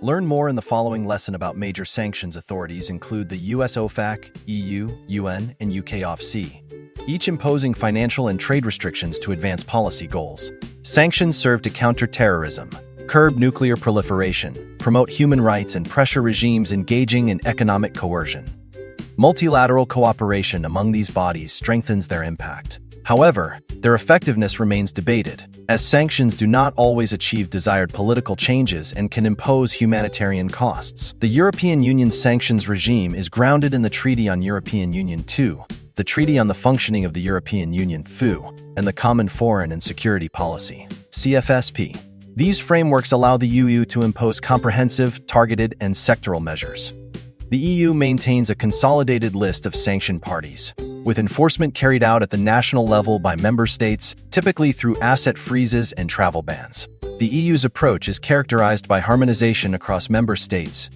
Learn more in the following lesson about major sanctions authorities include the US OFAC, EU, UN, and UK OFAC, each imposing financial and trade restrictions to advance policy goals. Sanctions serve to counter terrorism, curb nuclear proliferation, promote human rights, and pressure regimes engaging in economic coercion. Multilateral cooperation among these bodies strengthens their impact. However, their effectiveness remains debated, as sanctions do not always achieve desired political changes and can impose humanitarian costs. The European Union's sanctions regime is grounded in the Treaty on European Union II, the Treaty on the Functioning of the European Union (FU), and the Common Foreign and Security Policy (CFSP). These frameworks allow the EU to impose comprehensive, targeted, and sectoral measures. The EU maintains a consolidated list of sanctioned parties, with enforcement carried out at the national level by member states, typically through asset freezes and travel bans. The EU's approach is characterized by harmonization across member states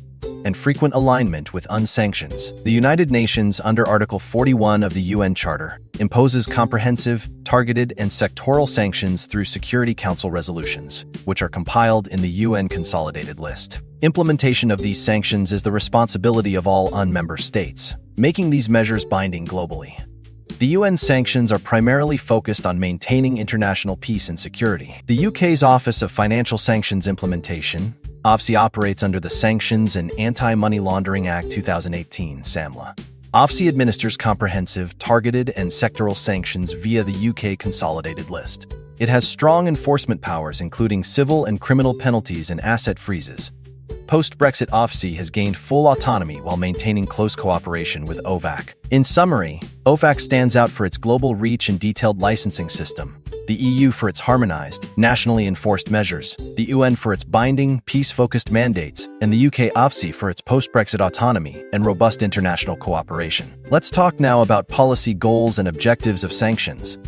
and frequent alignment with unsanctions. The United Nations, under Article 41 of the UN Charter, imposes comprehensive, targeted, and sectoral sanctions through Security Council resolutions, which are compiled in the UN Consolidated List. Implementation of these sanctions is the responsibility of all UN-member states, making these measures binding globally. The UN sanctions are primarily focused on maintaining international peace and security. The UK's Office of Financial Sanctions Implementation, OFAC, operates under the Sanctions and Anti-Money Laundering Act 2018 (SAMLA). OFAC administers comprehensive, targeted, and sectoral sanctions via the UK Consolidated List. It has strong enforcement powers, including civil and criminal penalties and asset freezes. Post-Brexit, OFAC has gained full autonomy while maintaining close cooperation with OFAC. In summary, OFAC stands out for its global reach and detailed licensing system, the EU for its harmonized, nationally enforced measures, the UN for its binding, peace-focused mandates, and the UK OFAC for its post-Brexit autonomy and robust international cooperation. Let's talk now about policy goals and objectives of sanctions.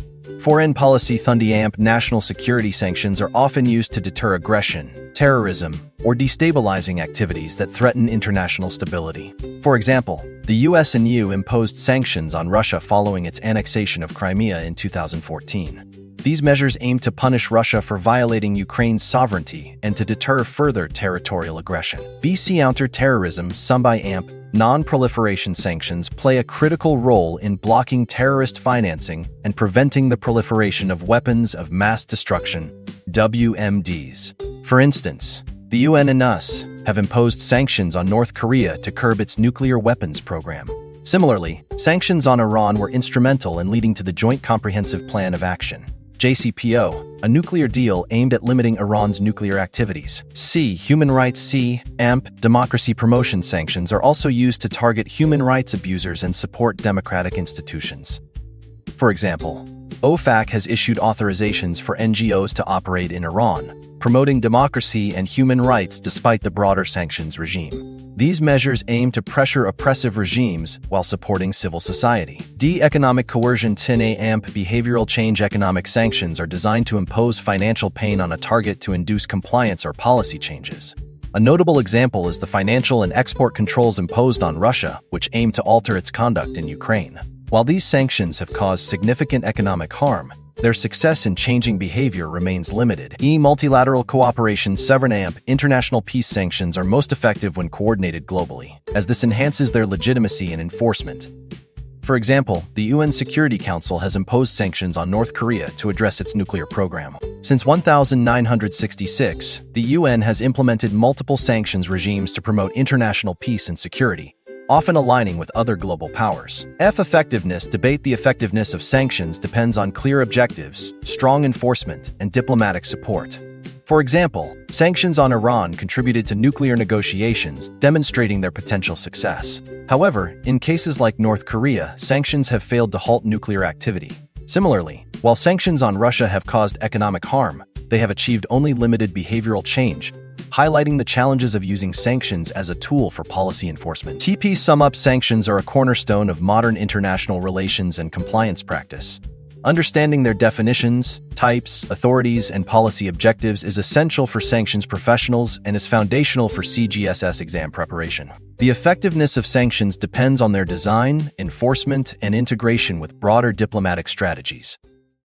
Foreign policy (AMP) national security sanctions are often used to deter aggression, terrorism, or destabilizing activities that threaten international stability. For example, the US and EU imposed sanctions on Russia following its annexation of Crimea in 2014. These measures aim to punish Russia for violating Ukraine's sovereignty and to deter further territorial aggression. Counter-terrorism (AMP) non-proliferation sanctions play a critical role in blocking terrorist financing and preventing the proliferation of weapons of mass destruction (WMDs). For instance, the UN and US have imposed sanctions on North Korea to curb its nuclear weapons program. Similarly, sanctions on Iran were instrumental in leading to the Joint Comprehensive Plan of Action (JCPO), a nuclear deal aimed at limiting Iran's nuclear activities. Human rights (AMP) democracy promotion sanctions are also used to target human rights abusers and support democratic institutions. For example, OFAC has issued authorizations for NGOs to operate in Iran, promoting democracy and human rights despite the broader sanctions regime. These measures aim to pressure oppressive regimes while supporting civil society. Economic coercion (AMP) behavioral change economic sanctions are designed to impose financial pain on a target to induce compliance or policy changes. A notable example is the financial and export controls imposed on Russia, which aim to alter its conduct in Ukraine. While these sanctions have caused significant economic harm, their success in changing behavior remains limited. Multilateral cooperation (AMP) international peace sanctions are most effective when coordinated globally, as this enhances their legitimacy and enforcement. For example, the UN Security Council has imposed sanctions on North Korea to address its nuclear program. Since 1966, the UN has implemented multiple sanctions regimes to promote international peace and security, often aligning with other global powers. Effectiveness debate. The effectiveness of sanctions depends on clear objectives, strong enforcement, and diplomatic support. For example, sanctions on Iran contributed to nuclear negotiations, demonstrating their potential success. However, in cases like North Korea, sanctions have failed to halt nuclear activity. Similarly, while sanctions on Russia have caused economic harm, they have achieved only limited behavioral change, highlighting the challenges of using sanctions as a tool for policy enforcement. Sum up: sanctions are a cornerstone of modern international relations and compliance practice. Understanding their definitions, types, authorities, and policy objectives is essential for sanctions professionals and is foundational for CGSS exam preparation. The effectiveness of sanctions depends on their design, enforcement, and integration with broader diplomatic strategies.